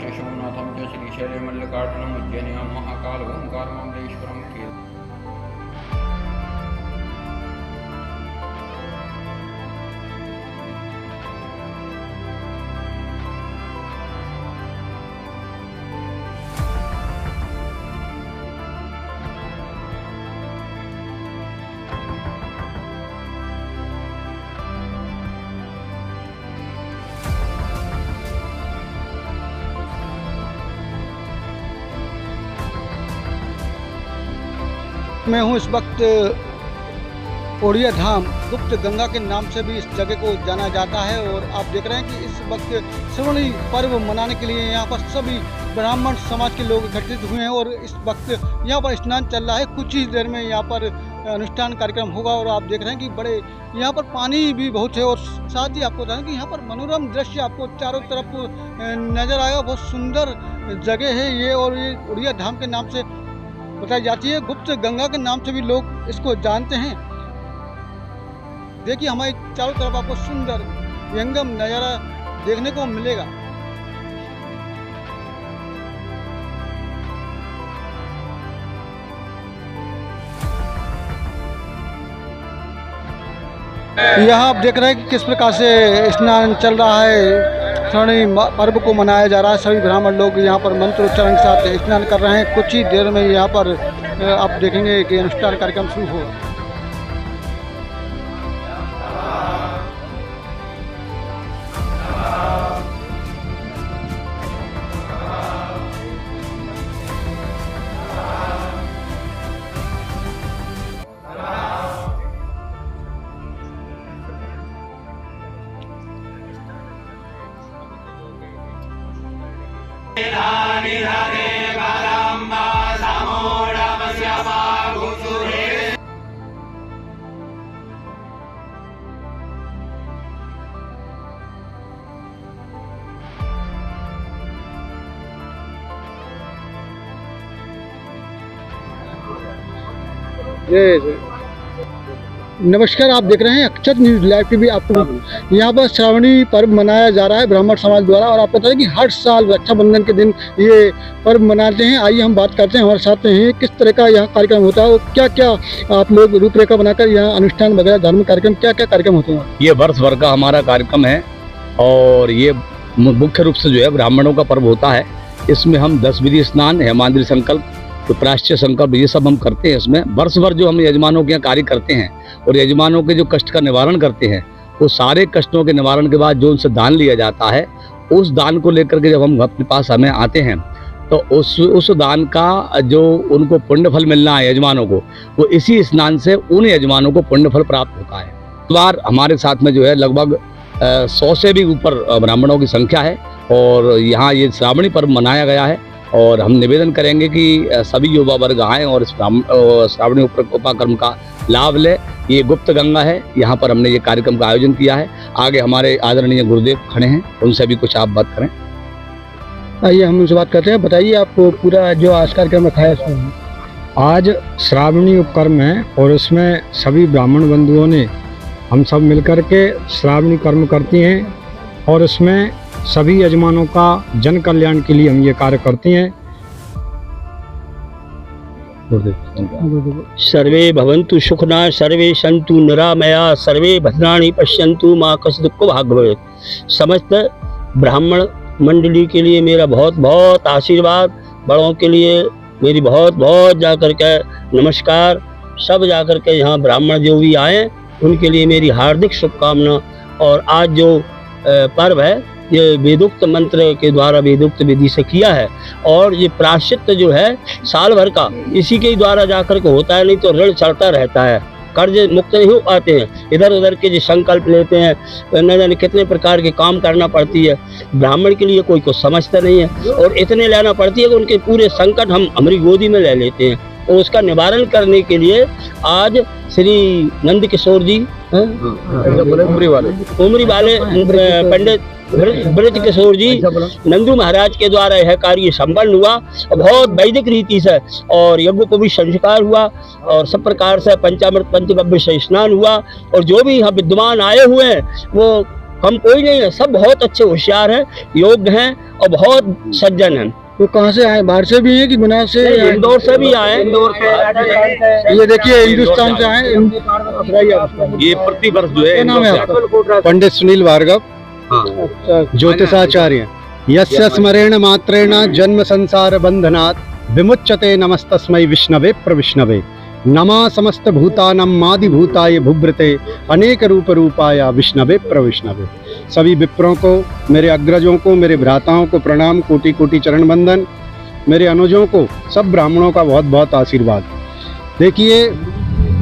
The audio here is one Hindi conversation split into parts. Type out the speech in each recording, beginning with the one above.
सोमनाथं च श्रीशैलमल्लिकार्जुनम् उज्जयिनीं महाकाल ओंकारममलेश्वरं कीर्तयामि। मैं हूँ इस वक्त ओड़िया धाम गुप्त गंगा के नाम से भी इस जगह को जाना जाता है और आप देख रहे हैं कि इस वक्त श्रावणी पर्व मनाने के लिए यहाँ पर सभी ब्राह्मण समाज के लोग एकत्रित हुए हैं और इस वक्त यहाँ पर स्नान चल रहा है। कुछ ही देर में यहाँ पर अनुष्ठान कार्यक्रम होगा और आप देख रहे हैं कि बड़े यहाँ पर पानी भी बहुत है और साथ ही आपको बताएं कि यहाँ पर मनोरम दृश्य आपको चारों तरफ नज़र आएगा। बहुत सुंदर जगह है ये और ये ओड़िया धाम के नाम से बताई जाती है। गुप्त गंगा के नाम से भी लोग इसको जानते हैं। देखिए हमारे चारों तरफ आपको सुंदर विहंगम नज़ारा देखने को मिलेगा। यहाँ आप देख रहे हैं कि किस प्रकार से स्नान चल रहा है। श्रावणी पर्व को मनाया जा रहा है। सभी ब्राह्मण लोग यहाँ पर मंत्रोच्चारण के साथ स्नान कर रहे हैं। कुछ ही देर में यहाँ पर आप देखेंगे कि अनुष्ठान कार्यक्रम शुरू होगा। नमस्कार, आप देख रहे हैं अक्षत न्यूज लाइव टीवी। आपको यहाँ पर श्रावणी पर्व मनाया जा रहा है ब्राह्मण समाज द्वारा और आपको पता है कि हर साल रक्षाबंधन के दिन ये पर्व मनाते हैं। आइए हम बात करते हैं हमारे साथ में हैं किस तरह का यहाँ कार्यक्रम होता है और क्या क्या आप लोग रूपरेखा बनाकर यहाँ अनुष्ठान वगैरह धार्मिक कार्यक्रम क्या क्या कार्यक्रम होते हैं। ये वर्ष भर का हमारा कार्यक्रम है और ये मुख्य रूप से जो है ब्राह्मणों का पर्व होता है। इसमें हम 10 विधि स्नान, हेमाद्रि संकल्प, तो प्रायश्चित संकल्प ये सब हम करते हैं। इसमें वर्ष भर जो हम यजमानों के यहाँ कार्य करते हैं और यजमानों के जो कष्ट का निवारण करते हैं, वो सारे कष्टों के निवारण के बाद जो उनसे दान लिया जाता है, उस दान को लेकर के जब हम अपने पास हमें आते हैं तो उस दान का जो उनको पुण्य फल मिलना है यजमानों को, वो इसी स्नान से उन यजमानों को पुण्य फल प्राप्त होता है। इस बार हमारे साथ में जो है लगभग 100 से भी ऊपर ब्राह्मणों की संख्या है और यहाँ ये श्रावणी पर्व मनाया गया है। और हम निवेदन करेंगे कि सभी युवा वर्ग आएँ और इस श्रावणी उपाकर्म का लाभ ले। ये गुप्त गंगा है, यहाँ पर हमने ये कार्यक्रम का आयोजन किया है। आगे हमारे आदरणीय गुरुदेव खड़े हैं, उनसे भी कुछ आप बात करें। आइए हम उनसे बात करते हैं। बताइए आपको पूरा जो आज कार्यक्रम रखा है इसमें। आज श्रावणी उपकर्म है और इसमें सभी ब्राह्मण बंधुओं ने हम सब मिलकर के श्रावणी कर्म करते हैं और इसमें सभी यजमानों का जन कल्याण के लिए हम ये कार्य करते हैं। सर्वे भवन्तु सुखना, सर्वे सन्तु निरामया, सर्वे भद्राणि पश्यन्तु मा कश्चित् दुःखो भाग् भवेत्। समस्त ब्राह्मण मंडली के लिए मेरा बहुत बहुत आशीर्वाद, बड़ों के लिए मेरी बहुत बहुत जाकर के नमस्कार। सब जाकर के यहाँ ब्राह्मण जो भी आए उनके लिए मेरी हार्दिक शुभकामना। और आज जो पर्व है ये वेदोक्त मंत्र के द्वारा वेदोक्त विधि से किया है और ये प्रायश्चित जो है साल भर का इसी के द्वारा जाकर के होता है, नहीं तो ऋण चढ़ता रहता है, कर्ज मुक्त नहीं हो पाते हैं। इधर उधर के जो संकल्प लेते हैं, न जाने कितने प्रकार के काम करना पड़ती है। ब्राह्मण के लिए कोई कुछ समझता नहीं है और इतने लेना पड़ती है कि उनके पूरे संकट हम हमारी गोदी में ले लेते हैं। और उसका निवारण करने के लिए आज श्री नंद किशोर जी उमरी वाले पंडित ब्रज किशोर जी नंदू महाराज के द्वारा यह कार्य संपन्न हुआ। बहुत वैदिक रीति से और यज्ञोपवीत संस्कार हुआ और सब प्रकार से पंचामृत पंचगव्य से स्नान हुआ। और जो भी यहाँ विद्वान आए हुए हैं वो कम कोई नहीं है, सब बहुत अच्छे होशियार हैं, योग्य हैं और बहुत सज्जन हैं। वो कहाँ से आए, बाहर से भी है कि गुना से? इंदौर से भी आए, इंदौर से। ये देखिए हिंदुस्तान से आए। ये प्रतिवर्ष जो है क्या नाम है आपका? पंडित सुनील भार्गव, अच्छा, ज्योतिषाचार्य। यस्य स्मरेण मात्रेण जन्म संसार बंधनात् विमुच्यते नमस्तस्मै विष्णवे प्रविष्णवे। नमः समस्त भूतानां मादि भूताय भुभ्रते अनेक रूप रूपाय विष्णवे प्रविष्णवे। सभी विप्रों को, मेरे अग्रजों को, मेरे भ्राताओं को प्रणाम, कोटि कोटि चरण बंदन। मेरे अनुजों को, सब ब्राह्मणों का बहुत बहुत आशीर्वाद। देखिए,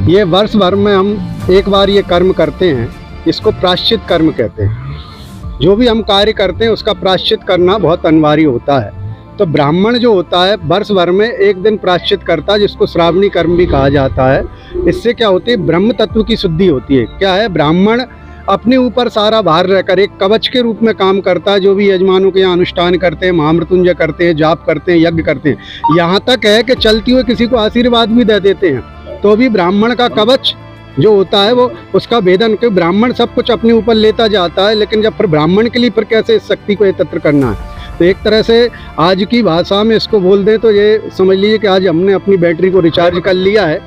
ये वर्ष भर में हम एक बार ये कर्म करते हैं, इसको प्रायश्चित कर्म कहते हैं। जो भी हम कार्य करते हैं उसका प्रायश्चित करना बहुत अनिवार्य होता है। तो ब्राह्मण जो होता है वर्ष भर में एक दिन प्रायश्चित करता है, जिसको श्रावणी कर्म भी कहा जाता है। इससे क्या होती है, ब्रह्म तत्व की शुद्धि होती है। क्या है, ब्राह्मण अपने ऊपर सारा भार रहकर एक कवच के रूप में काम करता है। जो भी यजमानों के यहाँ अनुष्ठान करते हैं, महामृत्युंजय करते हैं, जाप करते हैं, यज्ञ करते हैं, यहाँ तक है कि चलती हुए किसी को आशीर्वाद भी दे देते हैं, तो भी ब्राह्मण का कवच जो होता है वो उसका भेदन के ब्राह्मण सब कुछ अपने ऊपर लेता जाता है। लेकिन जब फिर ब्राह्मण के लिए फिर कैसे इस शक्ति को एकत्र करना है, तो एक तरह से आज की भाषा में इसको बोल दें तो ये समझ लीजिए कि आज हमने अपनी बैटरी को रिचार्ज कर लिया है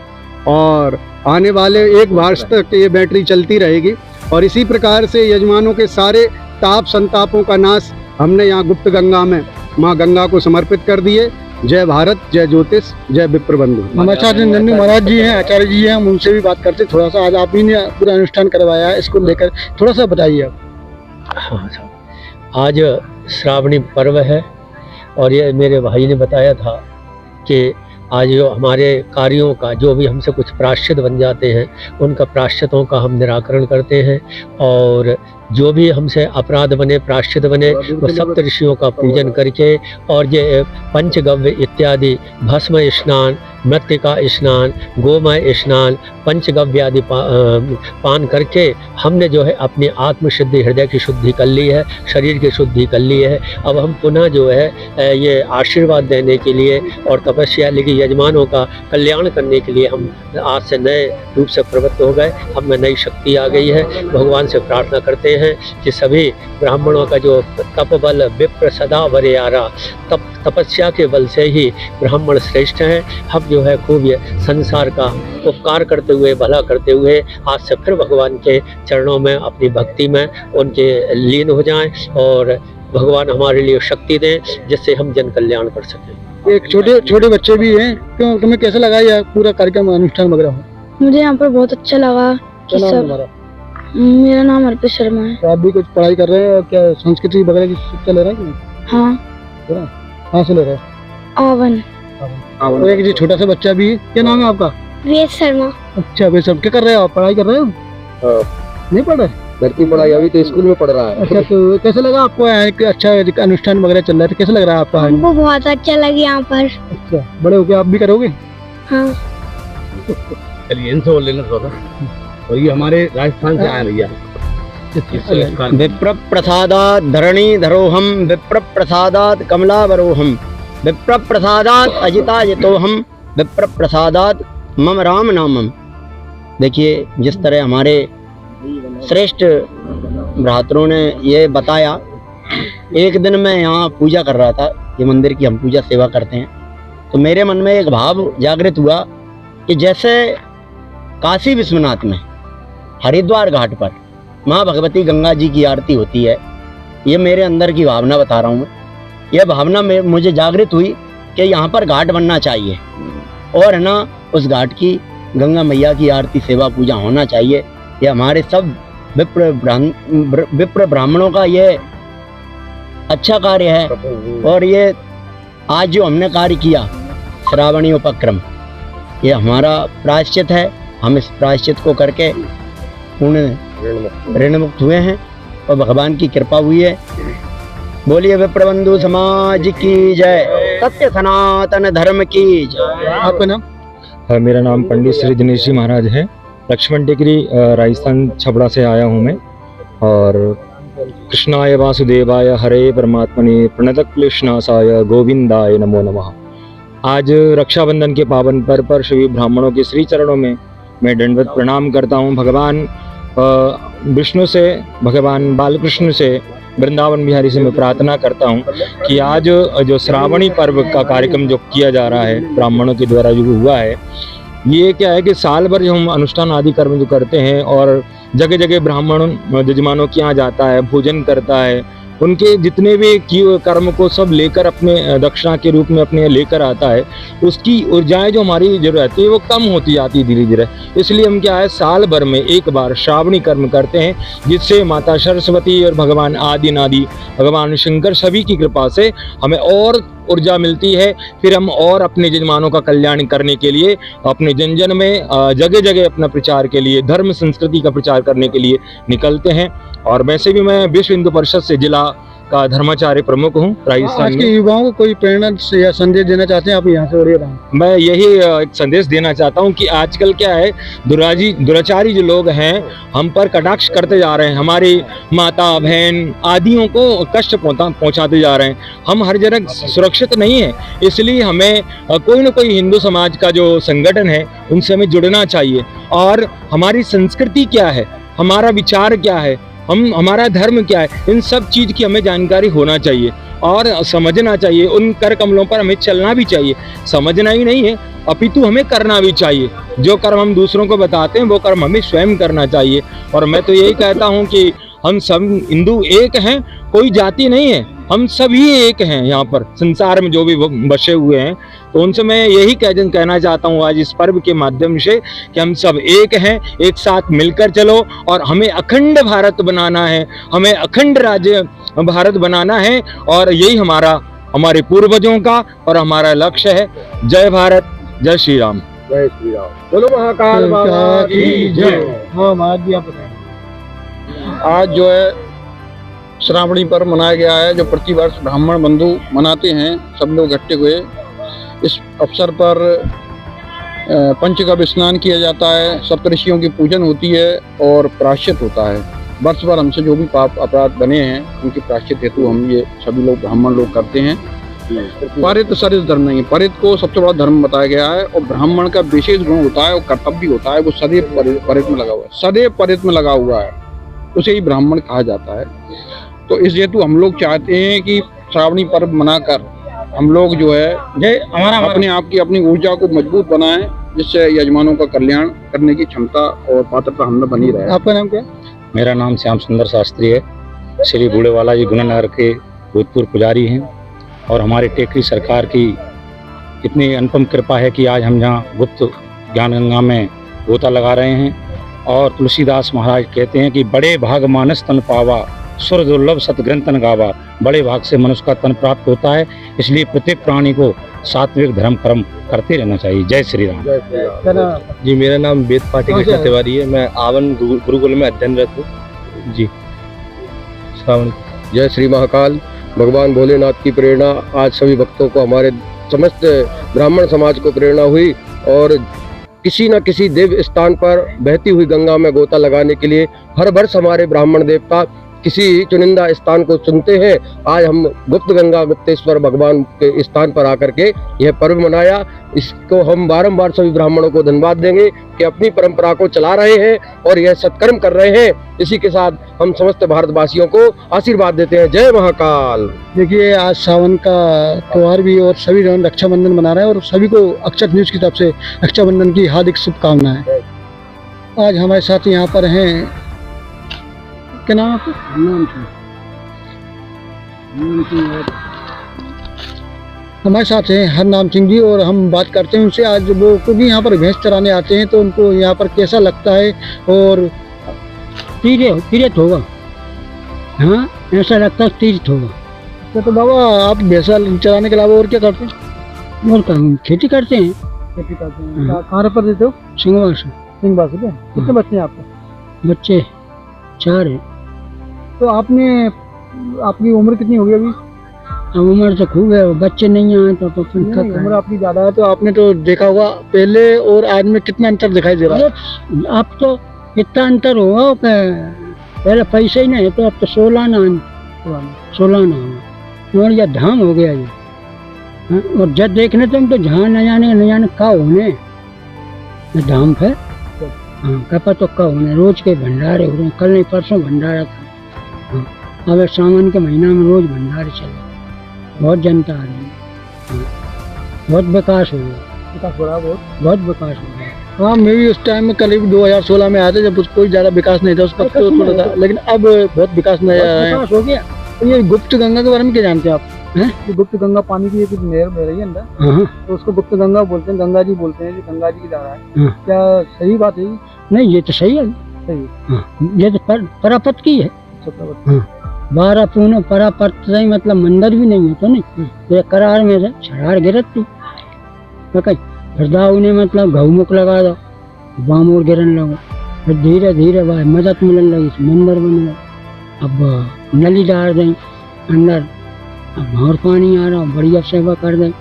और आने वाले एक वर्ष तक ये बैटरी चलती रहेगी। और इसी प्रकार से यजमानों के सारे ताप संतापों का नाश हमने यहाँ गुप्त गंगा में माँ गंगा को समर्पित कर दिए। जय भारत, जय ज्योतिष, जय विप्र बंधु। नमस्कार, नन्नू महाराज जी हैं, आचार्य जी हैं, हम उनसे भी बात करते। थोड़ा सा आज आप ही ने पूरा अनुष्ठान करवाया है, इसको लेकर थोड़ा सा बताइए आप। हाँ, आज श्रावणी पर्व है और ये मेरे भाई ने बताया था कि आज जो हमारे कार्यों का जो भी हमसे कुछ प्रायश्चित बन जाते हैं, उनका प्रायश्चितों का हम निराकरण करते हैं। और जो भी हमसे अपराध बने, प्रायश्चित बने, वो सप्त ऋषियों का पूजन करके और ये पंचगव्य इत्यादि भस्म स्नान, मृत्तिका स्नान, गोमय स्नान, पंचगव्य आदि पान करके हमने जो है अपनी आत्म शुद्धि, हृदय की शुद्धि कर ली है, शरीर की शुद्धि कर ली है। अब हम पुनः जो है ये आशीर्वाद देने के लिए और तपस्या लेके यजमानों का कल्याण करने के लिए हम आज से नए रूप से प्रवृत्त हो गए। हम में नई शक्ति आ गई है। भगवान से प्रार्थना करते हैं कि सभी ब्राह्मणों का जो तप बल विप्र सदा वरेयारा, तपस्या के बल से ही ब्राह्मण श्रेष्ठ हैं। हम जो है खूब ये संसार का उपकार करते हुए, भला करते हुए आज से फिर भगवान के चरणों में, अपनी भक्ति में उनके लीन हो जाएं और भगवान हमारे लिए शक्ति दें जिससे हम जन कल्याण कर सकें। एक छोटे छोटे बच्चे भी हैं, क्यों तुम्हें कैसा लगा यह पूरा कार्यक्रम अनुष्ठान वगैरह? मुझे यहाँ पर बहुत अच्छा लगा। क्या नाम है तुम्हारा? मेरा नाम अर्पित शर्मा है। तो आप भी कुछ पढ़ाई कर रहे हैं और क्या संस्कृति वगैरह की शिक्षा ले रहे हैं कि? हाँ। कहाँ से ले रहे हैं? आवन। और एक जी छोटा सा बच्चा भी है, क्या नाम है आपका? वेद शर्मा। अच्छा, वे सब क्या कर रहे हो आप? पढ़ाई कर रहे हो? नहीं पढ़ रहे? घर की पढ़ाई अभी तो स्कूल में पढ़ रहा है। अच्छा, तो कैसा लगा आपको? एक अच्छा अनुष्ठान वगैरह चल रहा है, तो कैसा लग रहा है आपका? हमको बहुत अच्छा लगा यहाँ पर। अच्छा, बड़े होके आप भी करोगे? हाँ। चलिए इनसे बोल लेना थोड़ा। और ये हमारे राजस्थान से आए भैया। विप्र प्रसादात धरणी धरोहम, विप्र प्रसादात कमलावरोहम, विप्र प्रसादात अजिताजितोहम, विप्र प्रसादात मम राम नामम। देखिए, जिस तरह हमारे श्रेष्ठ भ्रातरों ने ये बताया, एक दिन मैं यहाँ पूजा कर रहा था, ये मंदिर की हम पूजा सेवा करते हैं, तो मेरे मन में एक भाव जागृत हुआ कि जैसे काशी विश्वनाथ में हरिद्वार घाट पर माँ भगवती गंगा जी की आरती होती है, ये मेरे अंदर की भावना बता रहा हूँ मैं। यह भावना में मुझे जागृत हुई कि यहाँ पर घाट बनना चाहिए और है ना, उस घाट की गंगा मैया की आरती सेवा पूजा होना चाहिए। ये हमारे सब विप्र ब्राह्मणों का ये अच्छा कार्य है। और ये आज जो हमने कार्य किया श्रावणी उपक्रम, ये हमारा प्रायश्चित है। हम इस प्रायश्चित को करके पूर्ण ऋण मुक्त हुए हैं और भगवान की कृपा हुई है। बोलिए विप्र बंधु समाज की जय, सत्य सनातन धर्म की जय। आपका नाम? मेरा नाम पंडित श्री दिनेश जी महाराज है। लक्ष्मण टेकरी राजस्थान छपड़ा से आया हूँ मैं। और कृष्णाय वासुदेवाय हरे परमात्मने प्रणतक्लेशनाशाय गोविंदाय नमो नमः। आज रक्षाबंधन के पावन पर्व पर सभी ब्राह्मणों के श्री चरणों में मैं दंडवत प्रणाम करता हूँ। भगवान विष्णु से, भगवान बालकृष्ण से, वृंदावन बिहारी से मैं प्रार्थना करता हूँ कि आज जो श्रावणी पर्व का कार्यक्रम जो किया जा रहा है ब्राह्मणों के द्वारा जो हुआ है, ये क्या है कि साल भर जो हम अनुष्ठान आदि कर्म जो करते हैं और जगह जगह ब्राह्मण यजमानों के यहाँ जाता है, भोजन करता है, उनके जितने भी किए कर्म को सब लेकर अपने दक्षिणा के रूप में अपने लेकर आता है, उसकी ऊर्जाएं जो हमारी जो रहती है वो कम होती जाती है धीरे धीरे। इसलिए हम क्या है साल भर में एक बार श्रावणी कर्म करते हैं, जिससे माता सरस्वती और भगवान आदिनादि भगवान शंकर सभी की कृपा से हमें और ऊर्जा मिलती है। फिर हम और अपने यजमानों का कल्याण करने के लिए अपने जन जन में जगह जगह अपना प्रचार के लिए, धर्म संस्कृति का प्रचार करने के लिए निकलते हैं। और वैसे भी मैं विश्व हिंदू परिषद से जिला का धर्माचार्य प्रमुख हूँ राजस्थान आज के में। युवाओं को कोई प्रेरणा या संदेश देना चाहते हैं आप यहाँ से? और ये मैं यही एक संदेश देना चाहता हूँ कि आजकल क्या है दुराचारी जो लोग हैं हम पर कटाक्ष करते जा रहे हैं, हमारी माता बहन आदियों को कष्ट पहुँचाते जा रहे हैं। हम हर जगह सुरक्षित नहीं है, इसलिए हमें कोई ना कोई हिंदू समाज का जो संगठन है उनसे हमें जुड़ना चाहिए। और हमारी संस्कृति क्या है, हमारा विचार क्या है, हमारा धर्म क्या है, इन सब चीज़ की हमें जानकारी होना चाहिए और समझना चाहिए। उन कर कमलों पर हमें चलना भी चाहिए। समझना ही नहीं है अपितु हमें करना भी चाहिए। जो कर्म हम दूसरों को बताते हैं वो कर्म हमें स्वयं करना चाहिए। और मैं तो यही कहता हूँ कि हम सब हिंदू एक हैं, कोई जाति नहीं है, हम सभी एक हैं यहाँ पर संसार में जो भी बसे हुए हैं। तो उनसे मैं यही कहना चाहता हूँ आज इस पर्व के माध्यम से कि हम सब एक हैं, एक साथ मिलकर चलो और हमें अखंड भारत बनाना है, हमें अखंड राज्य भारत बनाना है। और यही हमारे पूर्वजों का और हमारा लक्ष्य है। जय भारत, जय श्री राम। जय श्री राम। बोलो महाकाल बाबा की जय। हाँ महाराज जी आप बताएं। आज जो है श्रावणी पर्व मनाया गया है, जो प्रतिवर्ष ब्राह्मण बंधु मनाते हैं, सब लोग इकट्ठे हुए। इस अवसर पर पंचगव्य स्नान किया जाता है, सप्तऋषियों की पूजन होती है और प्रायश्चित होता है। वर्ष भर हमसे जो भी पाप अपराध बने हैं उनके प्रायश्चित हेतु हम ये सभी लोग ब्राह्मण लोग करते हैं। परित सरित धर्म नहीं, परित को सबसे बड़ा धर्म बताया गया है। और ब्राह्मण का विशेष गुण होता है और कर्तव्य होता है, वो सदैव परित में लगा हुआ है, सदैव परित में लगा हुआ है, उसे ही ब्राह्मण कहा जाता है। तो इस हेतु हम लोग चाहते हैं कि श्रावणी पर्व मनाकर हम लोग जो है अपने आप की अपनी ऊर्जा को मजबूत बनाएं, जिससे यजमानों का कल्याण करने की क्षमता और पात्रता हमें बनी रहे। आपका नाम क्या? मेरा नाम श्याम सुंदर शास्त्री है। श्री बूढ़ेवाला जी गुनानगर के भूतपूर्व पुजारी हैं और हमारे टेकरी सरकार की इतनी अनुपम कृपा है कि आज हम यहाँ गुप्त ज्ञान गंगा में गोता लगा रहे हैं। और तुलसीदास महाराज कहते हैं कि बड़े भाग मानस तन पावा, सुर दुर्लभ सतग्रंथ तन गावा। बड़े भाग से मनुष्य का तन प्राप्त होता है, इसलिए प्रत्येक प्राणी को सात्विक धर्म कर्म करते रहना चाहिए। जय श्री राम। जी मेरा नाम वेद पाठी कृष्ण तिवारी है, मैं आवन गुरुकुल में अध्ययनरत हूँ जी। श्रावण। जय श्री महाकाल। भगवान भोलेनाथ की प्रेरणा आज सभी भक्तों को, हमारे समस्त ब्राह्मण समाज को प्रेरणा हुई और किसी न किसी दिव्य स्थान पर बहती हुई गंगा में गोता लगाने के लिए हर वर्ष हमारे ब्राह्मण देवता किसी चुनिंदा स्थान को चुनते हैं। आज हम गुप्त गंगा गुप्तेश्वर भगवान के स्थान पर आकर के यह पर्व मनाया। इसको हम बारंबार सभी ब्राह्मणों को धन्यवाद देंगे कि अपनी परंपरा को चला रहे हैं और यह सत्कर्म कर रहे हैं। इसी के साथ हम समस्त भारतवासियों को आशीर्वाद देते हैं। जय महाकाल। देखिए आज सावन का त्योहार भी और सभी रक्षाबंधन मना रहे हैं और सभी को अक्षत न्यूज की तरफ से रक्षाबंधन की हार्दिक शुभकामनाएं। आज हमारे साथ यहाँ पर हैं, क्या नाम आपका? हमारे साथ हैं हरनाम सिंह जी और हम बात करते हैं उनसे। आज वो क्योंकि यहाँ पर भैंस चराने आते हैं तो उनको यहाँ पर कैसा लगता है और तीर्थ होगा। हाँ ऐसा लगता है तीर्थ होगा। तो बाबा आप भैंस चराने के अलावा और क्या करते हैं? और खेती करते हैं। खेती करते हैं। कहाँ पर देते हो? सिंहवास से। सिंहवास से। कितने बच्चे हैं आपके? बच्चे 4 हैं। तो आपकी उम्र कितनी होगी अभी? उम्र तो खूब है, बच्चे नहीं आए तो उम्र आपकी ज़्यादा है। तो आपने तो देखा होगा पहले और आज में कितना अंतर दिखाई दे रहा है? अब तो इतना अंतर होगा, पहले पैसे ही नहीं तो अब तो 16 आना होगा और यह धाम हो गया ये। और जब देखने तुम तो जहाँ न जाने का होने धाम है। हाँ कपा तो कब होने रोज के भंडारे हो रहे हैं, कल नहीं परसों भंडारा था। हाँ अब सावन के महीना में रोज भंडारे चले, बहुत जनता आ रही है। हाँ, बहुत विकास हो गया, बहुत विकास हो गया। हाँ मैं भी उस टाइम में करीब 2016 में आया था जब कोई ज़्यादा विकास नहीं था उस वक्त तो थोड़ा था, लेकिन अब बहुत विकास नजर आ रहा है। हो गया। ये गुप्त गंगा के बारे में क्या जानते हैं आप? हैं? ये गुप्त गंगा पानी की एक नहर बह रही है अंदर, हाँ तो उसको गुप्त गंगा बोलते हैं, गंगा जी बोलते हैं, जो गंगा जी की धारा है। हाँ। क्या सही बात है? नहीं ये तो सही है। सही हाँ ये तो परापत की है। है। हाँ 12 पूने परापत सही, मतलब मंदिर भी नहीं है तो नहीं, ये करार में से छड़ार गिरत थी तो कहीं फिर दाऊ ने मतलब घऊ मुख लगा दो, बाम और गिरन लगो, फिर धीरे धीरे भाई मदद मिलने लगी, मंदिर बन गया। अब नली डाल दें अंदर, अब और पानी आ रहा, बढ़िया सेवा कर दें।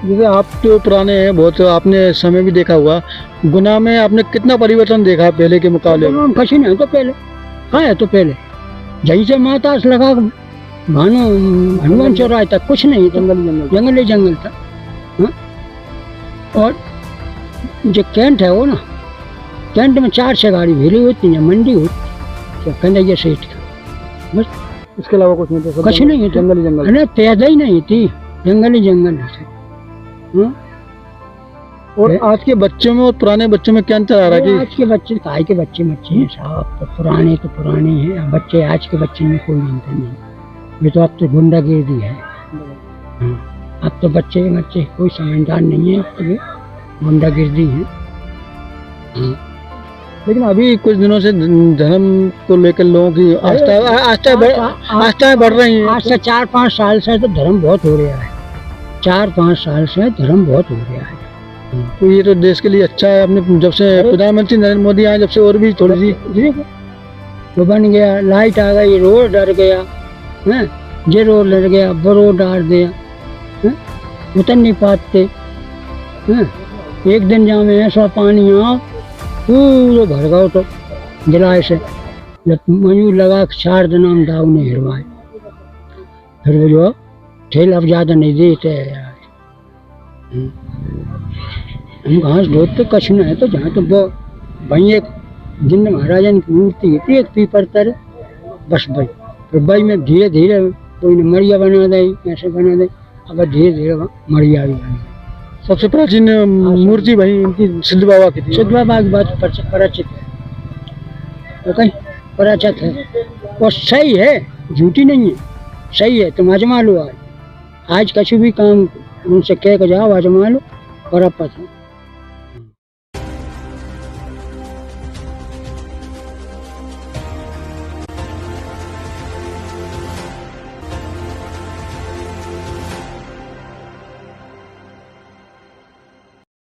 जैसे आप तो पुराने हैं बहुत, आपने समय भी देखा हुआ, गुना में आपने कितना परिवर्तन देखा पहले के मुकाबले? कशी नहीं तो पहले कहाँ है, तो पहले जहीं से माता से लगा भानु हनुमान चौराहे तक कुछ नहीं, जंगल जंगल था। हाँ? और जो कैंट है वो ना, कैंट में 4-6 गाड़ी भेली होती है, मंडी होती है कन्हैया सेठ का, बस इसके अलावा कुछ नहीं था, कुछ नहीं है, जंगल जंगल। अरे पैदा ही नहीं थी, जंगल ही जंगल थे। हाँ? और आज के बच्चों में और पुराने बच्चों में क्या अंतर आ रहा है कि आज के बच्चे काय के बच्चे हैं साहब, तो पुराने हैं, अब बच्चे आज के बच्चे में कोई अंतर नहीं। ये तो अब तो गुंडागिरी है। हाँ, अब तो बच्चे कोई समझदार नहीं है, अब तो ये गुंडागिरी है। हाँ। लेकिन अभी कुछ दिनों से धर्म को लेकर लोगों की आस्था बढ़ रही है। आज से 4-5 साल से तो धर्म बहुत हो रहा है, 4-5 साल से धर्म बहुत हो रहा है। तो ये तो देश के लिए अच्छा है। अपने जब से प्रधानमंत्री नरेंद्र मोदी आए जब से और भी थोड़ी सी तो बन गया, लाइट आ गई, रोड डर गया है, ये रोड डर गया, वो रोड डाल दिया, उतर नहीं पाते हैं। एक दिन जहाँ में ऐसा पानी आ पूरा भर गया, तो जलाए से जब मयूर लगा 4 दिन हम दाव ने हिरवाए, फिर वो जो ठेल अब ज्यादा नहीं देते यार। हम घास ढोते कछ न है, तो जहाँ तो वो वहीं एक जिन महाराजा की मूर्ति थी एक पीपर तर, बस भाई फिर भाई में धीरे धीरे कोई ने मरिया बना दे, ऐसे बना दे, अब धीरे धीरे मरिया भी बनी। सबसे प्राचीन मूर्ति वही उनकी सिद्ध बाबा की थी। सिद्ध बाबा की बात परिचित है, तो कहीं परिचित है और सही है, झूठी नहीं है, सही है। तुम आजमा लो, आज कछु भी काम उनसे कह के जाओ, आजमा लो और अब पता